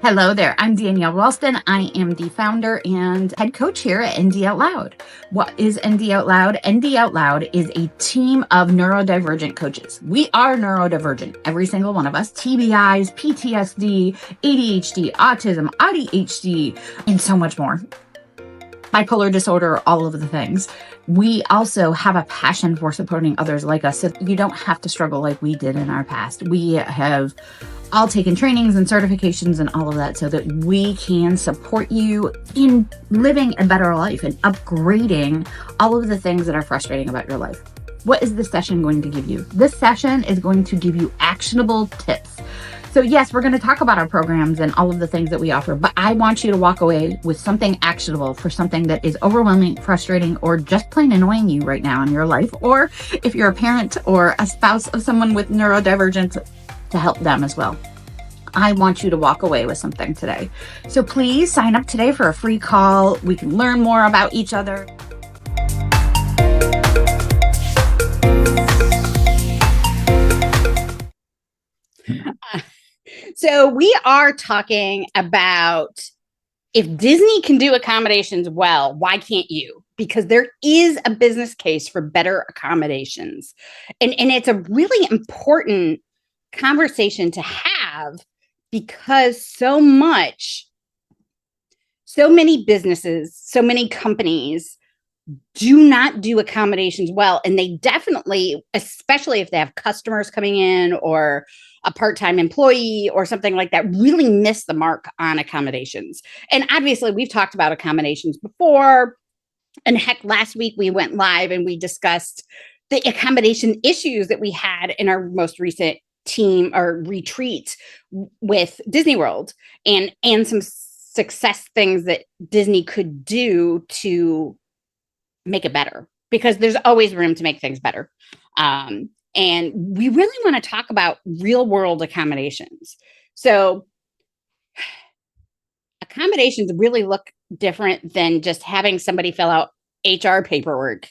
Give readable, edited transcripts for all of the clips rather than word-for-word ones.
Hello there. I'm Danielle Ralston. I am the founder and head coach here at ND Out Loud. What is ND Out Loud? ND Out Loud is a team of neurodivergent coaches. We are neurodivergent, every single one of us. TBIs, PTSD, ADHD, autism, ADHD, and so much more. Bipolar disorder, all of the things. We also have a passion for supporting others like us, so you don't have to struggle like we did in our past. We have all taken trainings and certifications and all of that so that we can support you in living a better life and upgrading all of the things that are frustrating about your life. What is this session going to give you? This session is going to give you actionable tips. So yes, we're going to talk about our programs and all of the things that we offer, but I want you to walk away with something actionable for something that is overwhelming, frustrating, or just plain annoying you right now in your life. Or if you're a parent or a spouse of someone with neurodivergence, to help them as well. I want you to walk away with something today. So please sign up today for a free call. We can learn more about each other. So we are talking about if Disney can do accommodations well, why can't you? Because there is a business case for better accommodations. And it's a really important conversation to have because so many businesses, so many companies do not do accommodations well. And they definitely, especially if they have customers coming in or a part-time employee or something like that, really miss the mark on accommodations. And obviously we've talked about accommodations before. And heck, last week we went live and we discussed the accommodation issues that we had in our most recent team or retreat with Disney World and some success things that Disney could do to make it better, because there's always room to make things better. And we really want to talk about real world accommodations. So accommodations really look different than just having somebody fill out HR paperwork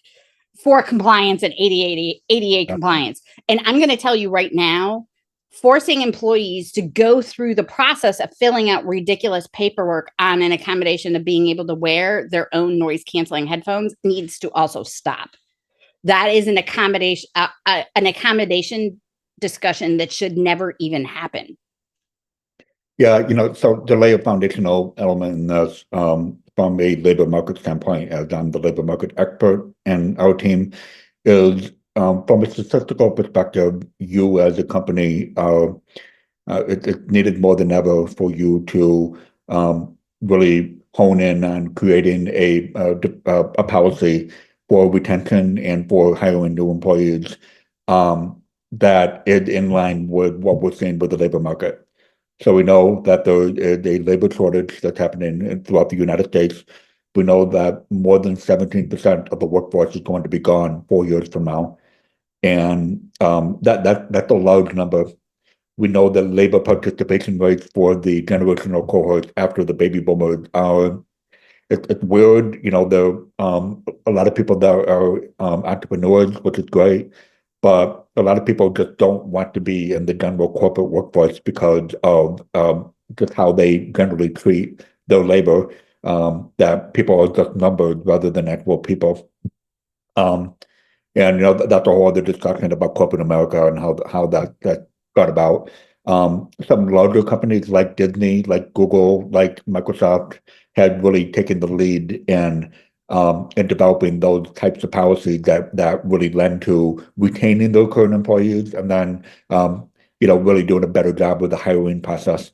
for compliance and ADA compliance. And I'm going to tell you right now, forcing employees to go through the process of filling out ridiculous paperwork on an accommodation of being able to wear their own noise canceling headphones needs to also stop. That is an accommodation discussion that should never even happen. Yeah, so the layer foundational element in this, from a labor market standpoint, as I'm the labor market expert and our team, is from a statistical perspective, you as a company, it's needed more than ever for you to really hone in on creating a policy for retention and for hiring new employees that is in line with what we're seeing with the labor market. So we know that there is a labor shortage that's happening throughout the United States. We know that more than 17% of the workforce is going to be gone 4 years from now. And that's a large number. We know that labor participation rates for the generational cohort after the baby boomers are, it's weird. There are a lot of people that are entrepreneurs, which is great. But a lot of people just don't want to be in the general corporate workforce because of just how they generally treat their labor, that people are just numbers rather than actual people. And that's a whole other discussion about corporate America and how that got about. Some larger companies like Disney, like Google, like Microsoft had really taken the lead in developing those types of policies that really lend to retaining their current employees and then really doing a better job with the hiring process.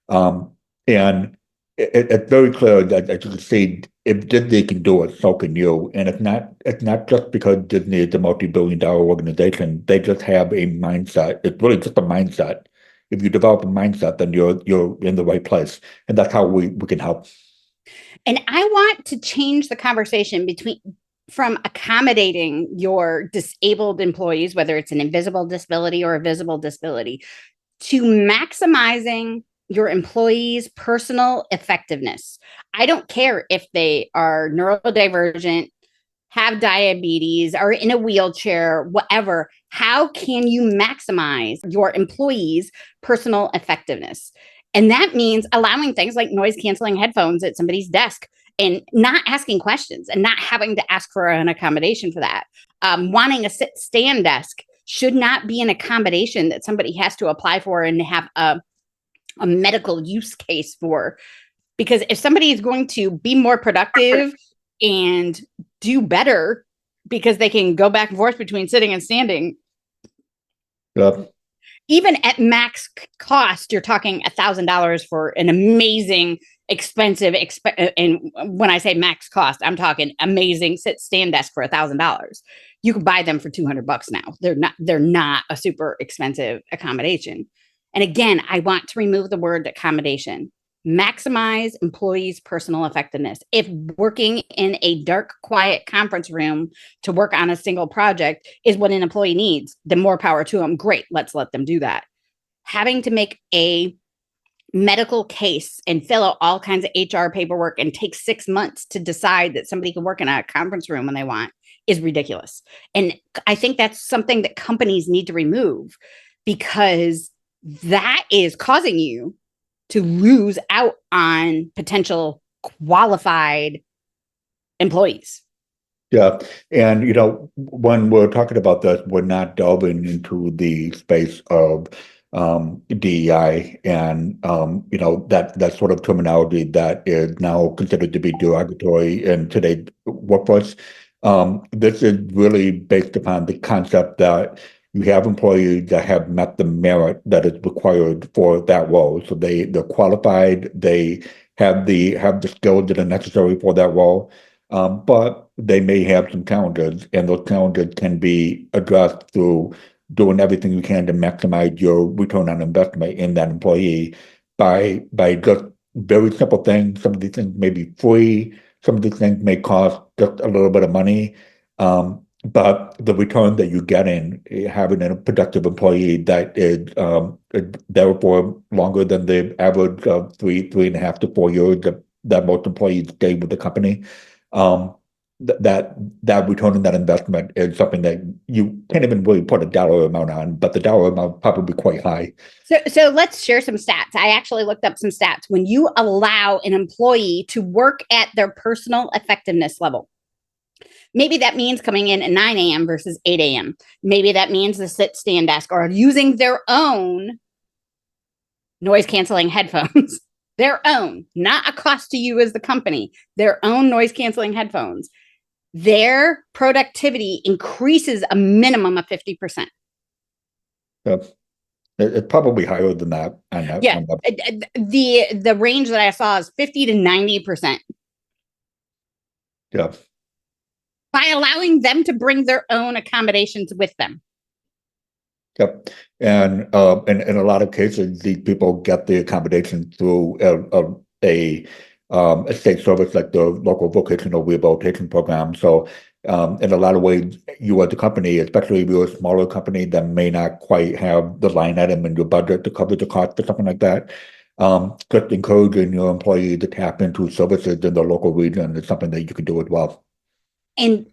And it's very clear that, as you can see, if Disney can do it, so can you. And it's not just because Disney is a multi-billion-dollar organization. They just have a mindset. It's really just a mindset. If you develop a mindset, then you're in the right place, and that's how we can help. And I want to change the conversation from accommodating your disabled employees, whether it's an invisible disability or a visible disability, to maximizing your employees' personal effectiveness. I don't care if they are neurodivergent, have diabetes, are in a wheelchair, whatever. How can you maximize your employees' personal effectiveness? And that means allowing things like noise canceling headphones at somebody's desk and not asking questions and not having to ask for an accommodation for that. Wanting a sit stand desk should not be an accommodation that somebody has to apply for and have a medical use case for. Because if somebody is going to be more productive and do better because they can go back and forth between sitting and standing, Yep. even at max cost, you're talking $1,000 for an amazing, expensive, and when I say max cost, I'm talking amazing sit stand desk for $1,000. You can buy them for $200 now. They're not a super expensive accommodation. And again, I want to remove the word accommodation. Maximize employees' personal effectiveness. If working in a dark, quiet conference room to work on a single project is what an employee needs, then more power to them. Great, let's let them do that. Having to make a medical case and fill out all kinds of HR paperwork and take 6 months to decide that somebody can work in a conference room when they want is ridiculous. And I think that's something that companies need to remove, because that is causing you to lose out on potential qualified employees. Yeah. And, when we're talking about this, we're not delving into the space of DEI and, that sort of terminology that is now considered to be derogatory in today's workforce. This is really based upon the concept that you have employees that have met the merit that is required for that role. So they're qualified, they have the skills that are necessary for that role, but they may have some challenges, and those challenges can be addressed through doing everything you can to maximize your return on investment in that employee by just very simple things. Some of these things may be free, some of these things may cost just a little bit of money. But the return that you get in having a productive employee that is there for longer than the average of 3.5 to 4 years that most employees stay with the company, that return on that investment is something that you can't even really put a dollar amount on, but the dollar amount probably quite high. So let's share some stats. I actually looked up some stats. When you allow an employee to work at their personal effectiveness level, maybe that means coming in at 9 a.m. versus 8 a.m. Maybe that means the sit stand desk or using their own noise canceling headphones, their own, not a cost to you as the company, their own noise canceling headphones. Their productivity increases a minimum of 50%. Yep. It's probably higher than that. Yeah. The range that I saw is 50 to 90%. Yeah. By allowing them to bring their own accommodations with them. Yep. And in a lot of cases, these people get the accommodation through a state service like the local vocational rehabilitation program. So in a lot of ways, you as a company, especially if you're a smaller company that may not quite have the line item in your budget to cover the cost or something like that, just encouraging your employees to tap into services in the local region is something that you can do as well. And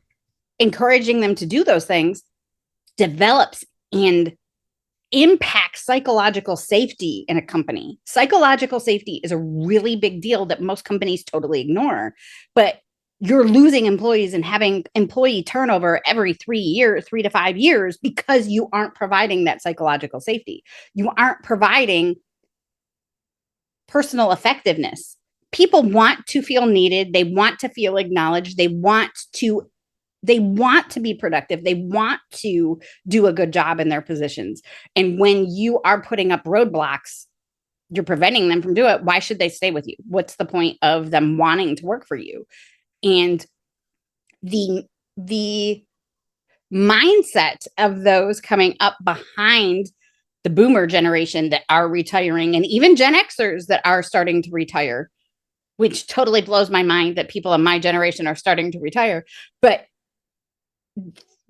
encouraging them to do those things develops and impacts psychological safety in a company. Psychological safety is a really big deal that most companies totally ignore, but you're losing employees and having employee turnover every 3 to 5 years because you aren't providing that psychological safety. You aren't providing personal effectiveness. People want to feel needed. They want to feel acknowledged. They want to be productive. They want to do a good job in their positions. And when you are putting up roadblocks, you're preventing them from doing it. Why should they stay with you? What's the point of them wanting to work for you? And the mindset of those coming up behind the boomer generation that are retiring, and even Gen Xers that are starting to retire, which totally blows my mind that people in my generation are starting to retire. But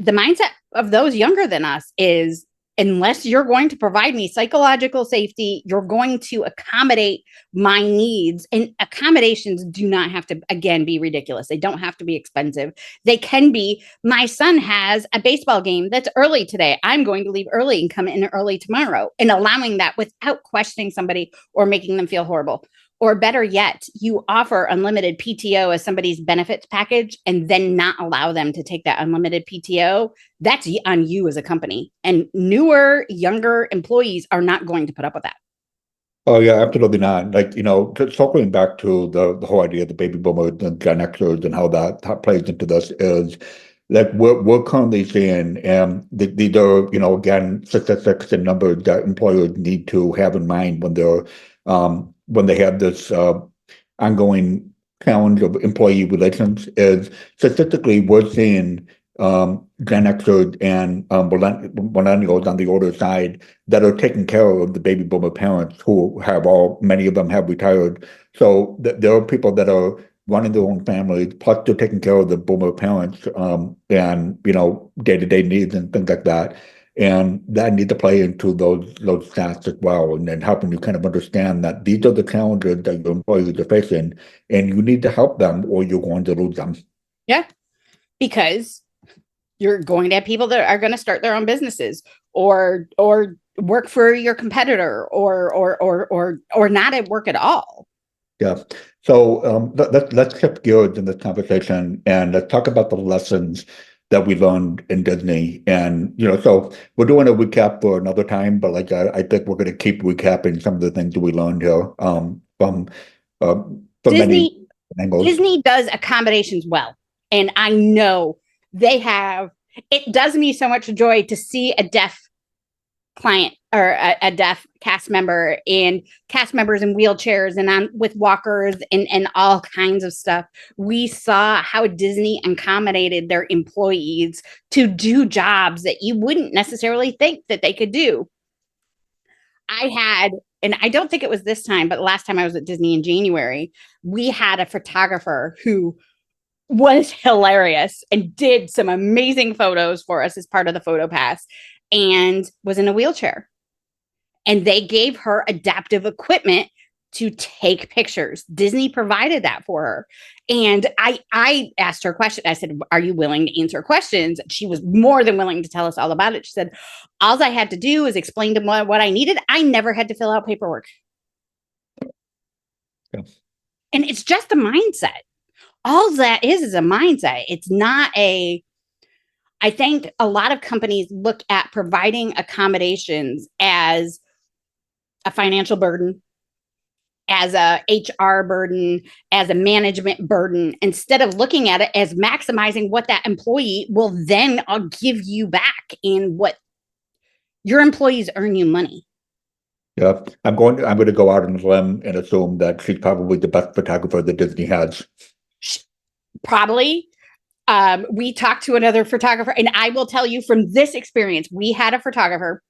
the mindset of those younger than us is unless you're going to provide me psychological safety, you're going to accommodate my needs. And accommodations do not have to, again, be ridiculous. They don't have to be expensive. They can be, my son has a baseball game that's early today. I'm going to leave early and come in early tomorrow, and allowing that without questioning somebody or making them feel horrible. Or better yet, you offer unlimited PTO as somebody's benefits package and then not allow them to take that unlimited PTO. That's on you as a company. And newer, younger employees are not going to put up with that. Oh yeah, absolutely not. Like, circling back to the whole idea of the baby boomers and Gen Xers and how that plays into this is like we're currently seeing, and these are, again, statistics and numbers that employers need to have in mind when they have this ongoing challenge of employee relations. Is statistically we're seeing Gen Xers and millennials on the older side that are taking care of the baby boomer parents who many of them have retired. So there are people that are running their own families, plus they're taking care of the boomer parents, and day-to-day needs and things like that. And that needs to play into those stats as well, and then helping you kind of understand that these are the challenges that your employees are facing, and you need to help them or you're going to lose them. Yeah, because you're going to have people that are going to start their own businesses or work for your competitor or not at work at all. Yeah. So let's shift gears in this conversation and let's talk about the lessons that we learned in Disney. And, so we're doing a recap for another time, but like, I think we're going to keep recapping some of the things that we learned here from many angles. Disney does accommodations well. And I know they have, it does me so much joy to see a deaf client or a deaf cast member and cast members in wheelchairs and on with walkers and all kinds of stuff. We saw how Disney accommodated their employees to do jobs that you wouldn't necessarily think that they could do. And I don't think it was this time, but last time I was at Disney in January, we had a photographer who was hilarious and did some amazing photos for us as part of the photo pass and was in a wheelchair. And they gave her adaptive equipment to take pictures. Disney provided that for her. And I asked her a question. I said, are you willing to answer questions? She was more than willing to tell us all about it. She said, all I had to do is explain to them what I needed. I never had to fill out paperwork. Yes. And it's just a mindset. All that is a mindset. It's not I think a lot of companies look at providing accommodations as a financial burden, as a HR burden, as a management burden, instead of looking at it as maximizing what that employee will then give you back and what your employees earn you money. Yeah, I'm going to go out on a limb and assume that she's probably the best photographer that Disney has. Probably. We talked to another photographer, and I will tell you from this experience, we had a photographer.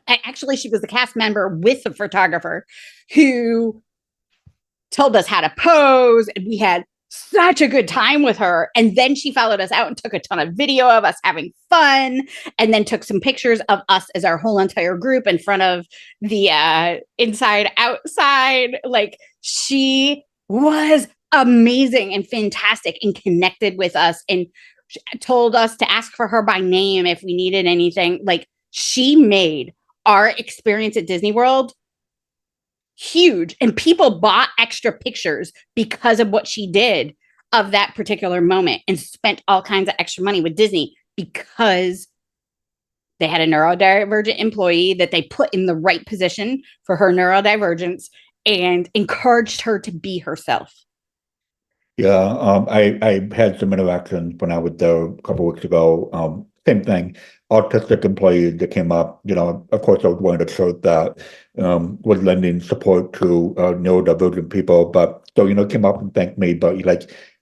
Actually, she was the cast member with the photographer who told us how to pose, and we had such a good time with her. And then she followed us out and took a ton of video of us having fun, and then took some pictures of us as our whole entire group in front of the inside outside. Like, she was amazing and fantastic and connected with us and told us to ask for her by name if we needed anything. Like, she made our experience at Disney World huge, and people bought extra pictures because of what she did of that particular moment and spent all kinds of extra money with Disney because they had a neurodivergent employee that they put in the right position for her neurodivergence and encouraged her to be herself. Yeah, I had some interactions when I was there a couple of weeks ago. Same thing, autistic employees that came up. Of course, I was wearing a shirt that was lending support to neurodivergent people. But so came up and thanked me. But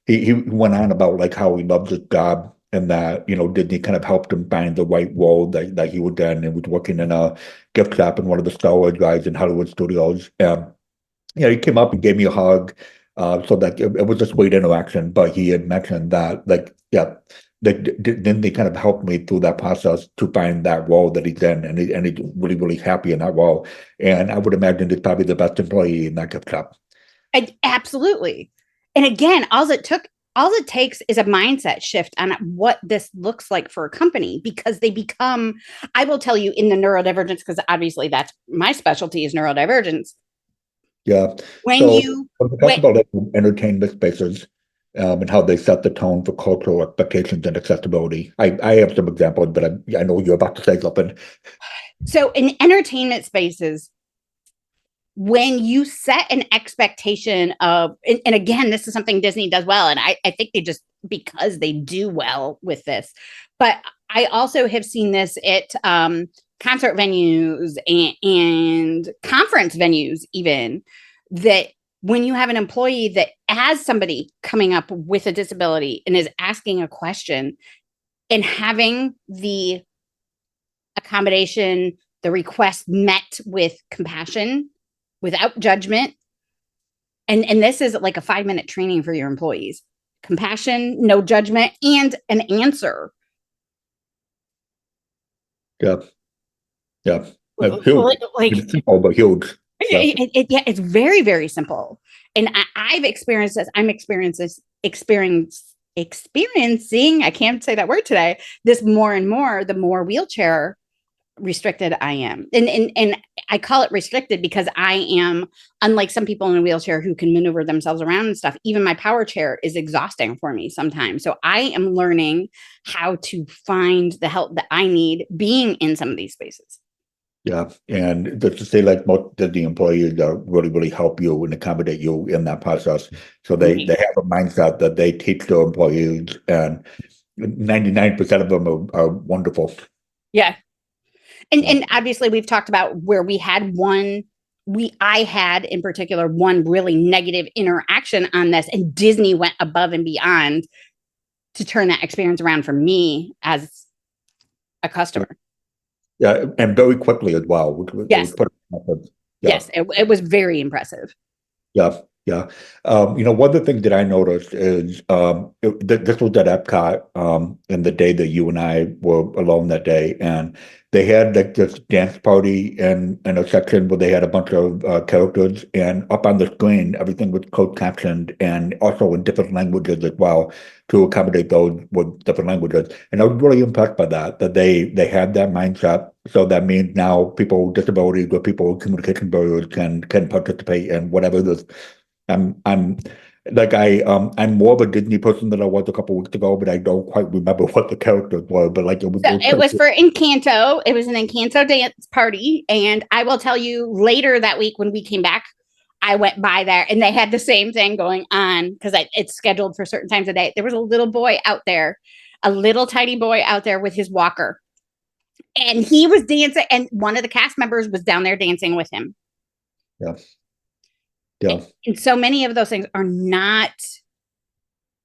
he went on about like how he loved his job and that Disney kind of helped him find the right role that he would then, and was working in a gift shop in one of the Star Wars guys in Hollywood Studios. He came up and gave me a hug. So that it was a sweet interaction, but he had mentioned that, then they kind of helped me through that process to find that role that he's in, and he's really, really happy in that role. And I would imagine he's probably the best employee in that gift shop. Absolutely. And again, all it takes is a mindset shift on what this looks like for a company, because they become, I will tell you, in the neurodivergence, because obviously that's my specialty is neurodivergence. Yeah. When we talk about entertainment spaces, and how they set the tone for cultural expectations and accessibility. I have some examples, but I know you're about to say something. So in entertainment spaces, when you set an expectation of, and again, this is something Disney does well, and I think they just, because they do well with this, but I also have seen this at concert venues and conference venues, even, that when you have an employee that has somebody coming up with a disability and is asking a question, and having the accommodation, the request met with compassion, without judgment. And this is like a 5-minute training for your employees. Compassion, no judgment, and an answer. Yeah. Huge. Like, it's simple, but huge. Yeah, it's very, very simple. And I've experienced this. I'm experiencing, I can't say that word today, this more and more, the more wheelchair restricted I am. And I call it restricted because I am, unlike some people in a wheelchair who can maneuver themselves around and stuff, even my power chair is exhausting for me sometimes. So I am learning how to find the help that I need being in some of these spaces. Yeah. And just to say, like, most Disney employees really, really help you and accommodate you in that process. So they have a mindset that they teach their employees, and 99% of them are wonderful. Yeah. And obviously we've talked about where we had I had in particular one really negative interaction on this, and Disney went above and beyond to turn that experience around for me as a customer. Yeah, and very quickly as well. Yes. Yes, it was very impressive. Yeah. One of the things that I noticed is this was at Epcot in the day that you and I were alone that day, and they had like this dance party in a section where they had a bunch of characters, and up on the screen everything was closed captioned and also in different languages as well to accommodate those with different languages. And I was really impressed by that they had that mindset. So that means now people with disabilities or people with communication barriers can participate in whatever this. I'm more of a Disney person than I was a couple of weeks ago, but I don't quite remember what the characters were. But like it was for Encanto. It was an Encanto dance party, and I will tell you, later that week when we came back, I went by there and they had the same thing going on because it's scheduled for certain times of day. There was a little boy out there, a little tiny boy out there with his walker, and he was dancing, and one of the cast members was down there dancing with him. Yeah. And so many of those things are not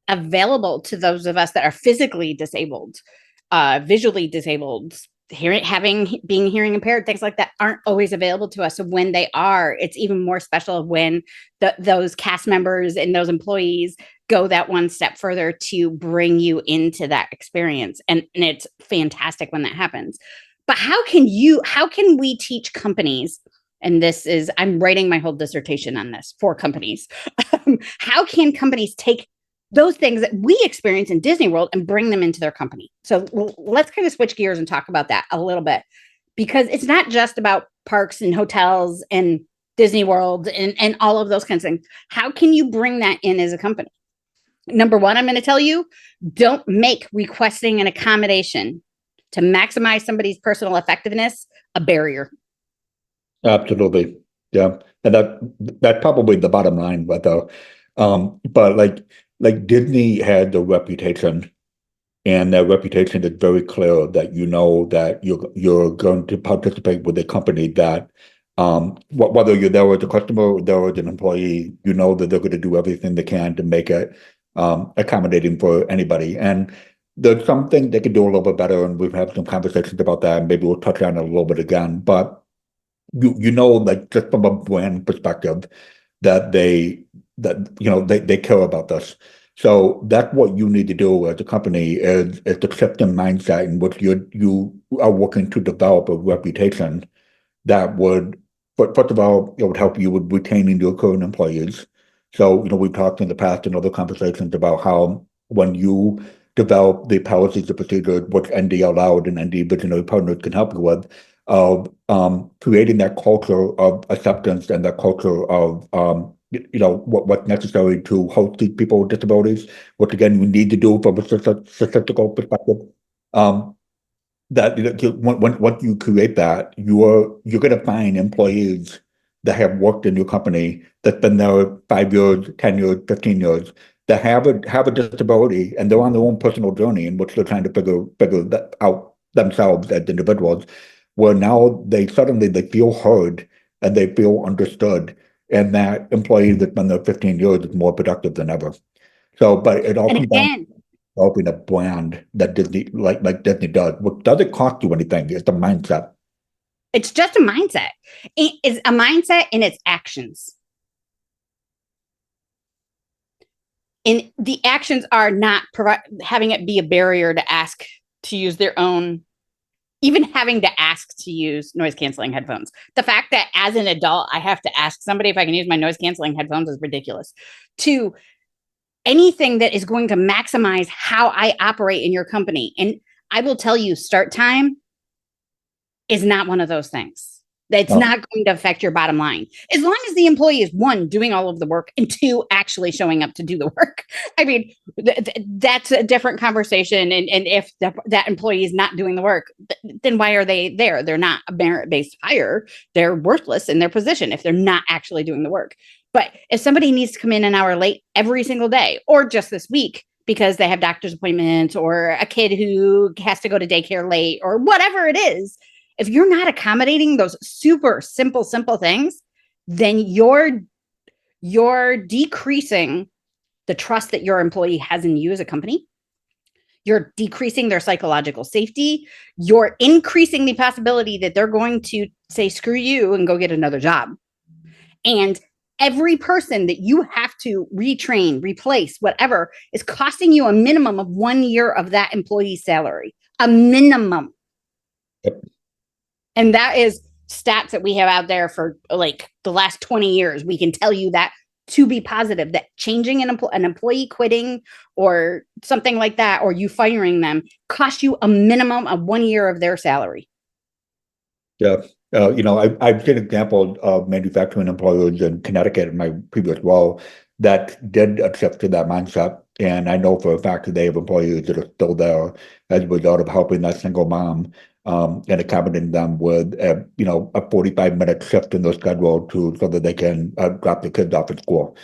available to those of us that are physically disabled, visually disabled, being hearing impaired, things like that aren't always available to us. So when they are, it's even more special when those cast members and those employees go that one step further to bring you into that experience. And it's fantastic when that happens. But how can we teach companies? And I'm writing my whole dissertation on this for companies. How can companies take those things that we experience in Disney World and bring them into their company? So let's kind of switch gears and talk about that a little bit, because it's not just about parks and hotels and Disney World and all of those kinds of things. How can you bring that in as a company? Number one, I'm going to tell you, don't make requesting an accommodation to maximize somebody's personal effectiveness a barrier. Absolutely. Yeah. And that's probably the bottom line, but like Disney had the reputation, and that reputation is very clear that that you're going to participate with a company that whether you're there as a customer or there as an employee, that they're going to do everything they can to make it accommodating for anybody. And there's something they could do a little bit better, and we've had some conversations about that, and maybe we'll touch on it a little bit again. But like just from a brand perspective, that they care about this. So that's what you need to do as a company is to shift the mindset in which you are working to develop a reputation that would, but first of all, it would help you with retaining your current employees. So, we've talked in the past in other conversations about how when you develop the policies and procedures, which ND Allowed and ND Visionary Partners can help you with, of creating that culture of acceptance and that culture of what's necessary to host these people with disabilities, which again we need to do from a statistical perspective. Um, that once you create that, you're going to find employees that have worked in your company that's been there 5 years, 10 years, 15 years, that have a disability and they're on their own personal journey in which they're trying to figure that out themselves as individuals, where now they feel heard and they feel understood, and that employee that's been there 15 years is more productive than ever. So, but it all And comes down again, developing a brand that Disney like Disney does. What doesn't cost you anything? It's the mindset. it's just a mindset. It's a mindset in its actions. And the actions are not having it be a barrier to ask to use their own, even having to ask to use noise canceling headphones. The fact that as an adult, I have to ask somebody if I can use my noise canceling headphones is ridiculous. To anything that is going to maximize how I operate in your company. And I will tell you, start time is not one of those things. That's not going to affect your bottom line. As long as the employee is, one, doing all of the work, and two, actually showing up to do the work. I mean, that's a different conversation. And if that employee is not doing the work, then why are they there? They're not a merit-based hire. They're worthless in their position if they're not actually doing the work. But if somebody needs to come in an hour late every single day, or just this week because they have doctor's appointments, or a kid who has to go to daycare late, or whatever it is, if you're not accommodating those super simple things, then you're decreasing the trust that your employee has in you as a company. You're decreasing their psychological safety. You're increasing the possibility that they're going to say, screw you, and go get another job. And every person that you have to retrain, replace, whatever, is costing you a minimum of 1 year of that employee's salary, a minimum. Yep. And that is stats that we have out there for like the last 20 years. We can tell you that to be positive, that changing an employee quitting or something like that, or you firing them, costs you a minimum of 1 year of their salary. Yeah. I've seen examples of manufacturing employers in Connecticut in my previous role that did accept to that mindset. And I know for a fact that they have employees that are still there as a result of helping that single mom and accommodating them with a 45-minute shift in their schedule so that they can drop the kids off at school.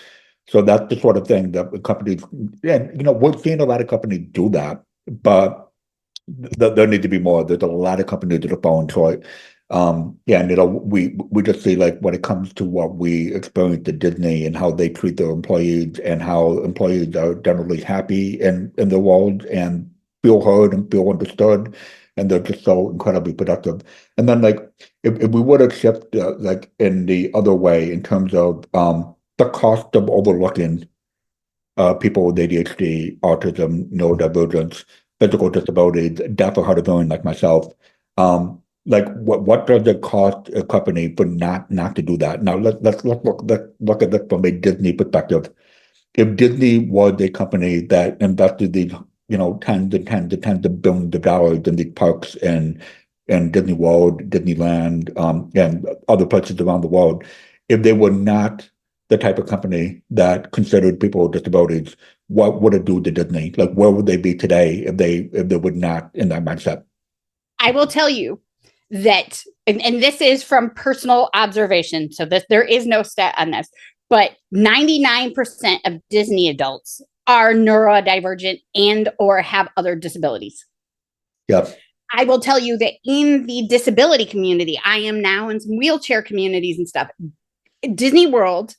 So that's the sort of thing that companies, and we're seeing a lot of companies do that, but there need to be more. There's a lot of companies that are falling short. And we just see, like, when it comes to what we experience at Disney and how they treat their employees and how employees are generally happy in their roles and feel heard and feel understood, and they're just so incredibly productive. And then, like, if we were to shift like in the other way in terms of the cost of overlooking people with ADHD, autism, neurodivergence, physical disabilities, deaf or hard of hearing like myself. Like what does it cost a company for not to do that? Now let's look at this from a Disney perspective. If Disney was a company that invested these tens of billions of dollars in these parks and Disney World, Disneyland, and other places around the world, if they were not the type of company that considered people with disabilities, what would it do to Disney? Like, where would they be today if they were not in that mindset? I will tell you that, and this is from personal observation, so there is no stat on this, but 99% of Disney adults are neurodivergent and or have other disabilities. Yeah. I will tell you that in the disability community, I am now in some wheelchair communities and stuff. Disney World,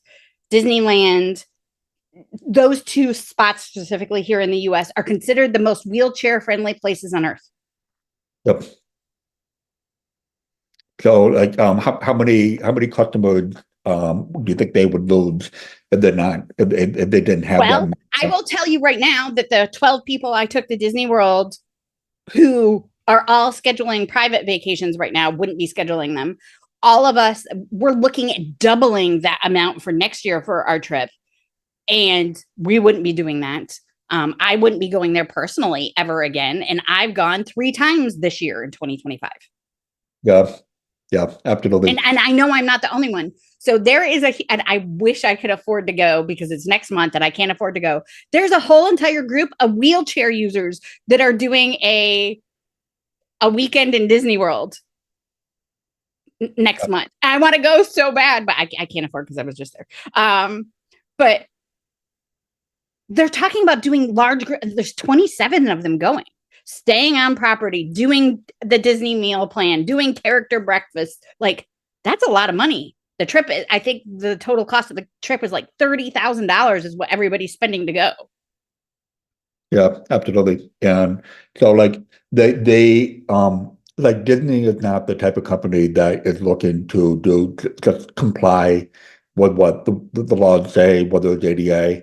Disneyland, those two spots specifically here in the US are considered the most wheelchair friendly places on earth. Yep. So, like, how many customers do you think they would lose if they're not, if they didn't have Well, them? I will tell you right now that the 12 people I took to Disney World who are all scheduling private vacations right now wouldn't be scheduling them. All of us, we're looking at doubling that amount for next year for our trip. And we wouldn't be doing that. I wouldn't be going there personally ever again. And I've gone 3 times this year in 2025. Yeah, yeah, absolutely. And I know I'm not the only one. So there is and I wish I could afford to go because it's next month and I can't afford to go. There's a whole entire group of wheelchair users that are doing a weekend in Disney World next month. I want to go so bad, but I can't afford because I was just there. But they're talking about doing large, there's 27 of them going, staying on property, doing the Disney meal plan, doing character breakfast. Like, that's a lot of money. The trip, I think the total cost of the trip is like $30,000 is what everybody's spending to go. Yeah, absolutely. And so like they like Disney is not the type of company that is looking to do just comply with what the laws say, whether it's ADA.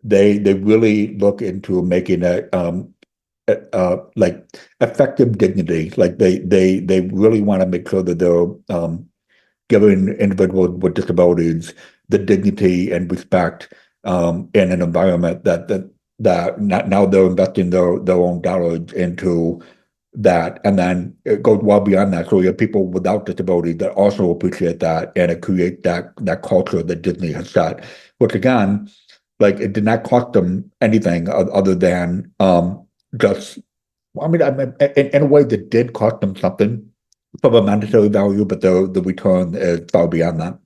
They really look into making it like effective dignity. Like they really want to make sure that they're giving individuals with disabilities the dignity and respect in an environment that now they're investing their own dollars into that, and then it goes well beyond that. So you have people without disabilities that also appreciate that, and it creates that culture that Disney has set, which again, like it did not cost them anything other than just. I mean, in a way, that did cost them something from a monetary value, but the return is far beyond that.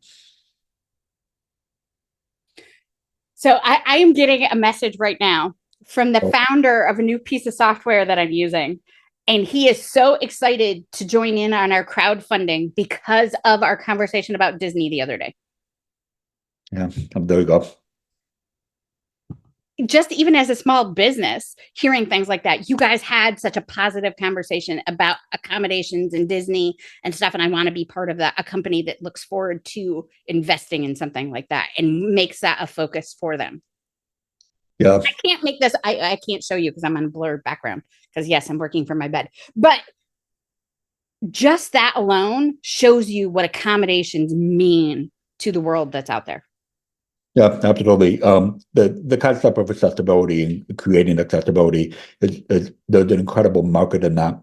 So I am getting a message right now from the founder of a new piece of software that I'm using. And he is so excited to join in on our crowdfunding because of our conversation about Disney the other day. Yeah, there you go. Just even as a small business, hearing things like that, you guys had such a positive conversation about accommodations and Disney and stuff. And I want to be part of that, a company that looks forward to investing in something like that and makes that a focus for them. Yeah. I can't make this, I can't show you because I'm on a blurred background because yes, I'm working from my bed, but just that alone shows you what accommodations mean to the world that's out there. Yeah, absolutely. The concept of accessibility and creating accessibility is there's an incredible market in that.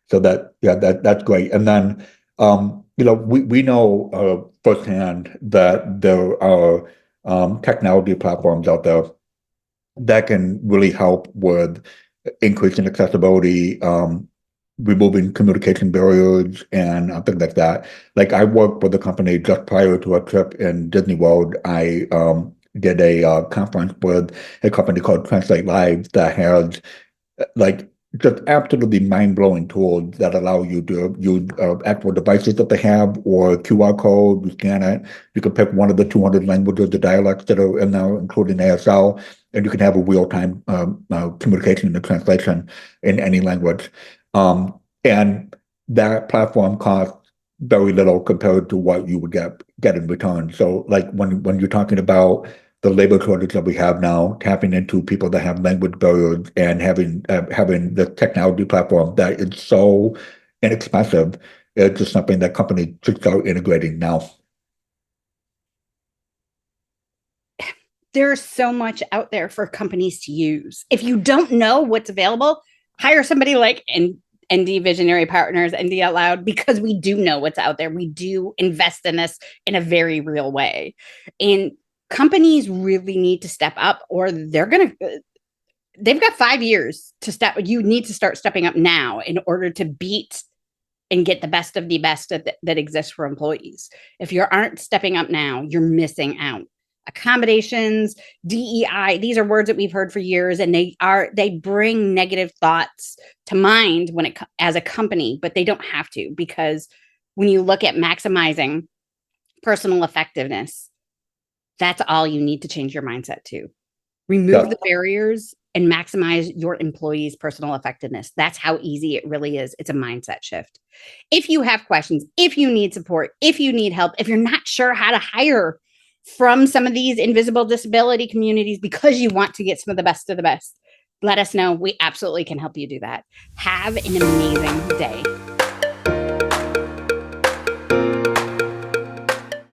So that's great. And then we know firsthand that there are technology platforms out there that can really help with increasing accessibility, removing communication barriers and things like that. Like I worked with a company just prior to a trip in Disney World. I did a conference with a company called Translate Live that has like just absolutely mind-blowing tools that allow you to use actual devices that they have or QR code. You scan it. You can pick one of the 200 languages, the dialects that are in there, including ASL, and you can have a real-time communication and translation in any language. And that platform costs very little compared to what you would get in return. So like when you're talking about the labor shortage that we have now, tapping into people that have language barriers and having the technology platform that is so inexpensive, it's just something that companies should start integrating now. There's so much out there for companies to use. If you don't know what's available, hire somebody like ND Visionary Partners, ND Out Loud, because we do know what's out there. We do invest in this in a very real way. And companies really need to step up or they've got 5 years to step. You need to start stepping up now in order to beat and get the best of the best that exists for employees. If you aren't stepping up now, you're missing out. Accommodations, DEI, these are words that we've heard for years, and they bring negative thoughts to mind as a company, but they don't have to, because when you look at maximizing personal effectiveness, that's all you need to change your mindset to. Remove the barriers and maximize your employees' personal effectiveness. That's how easy it really is. It's a mindset shift. If you have questions, if you need support, if you need help, if you're not sure how to hire from some of these invisible disability communities because you want to get some of the best, let us know. We absolutely can help you do that. Have an amazing day.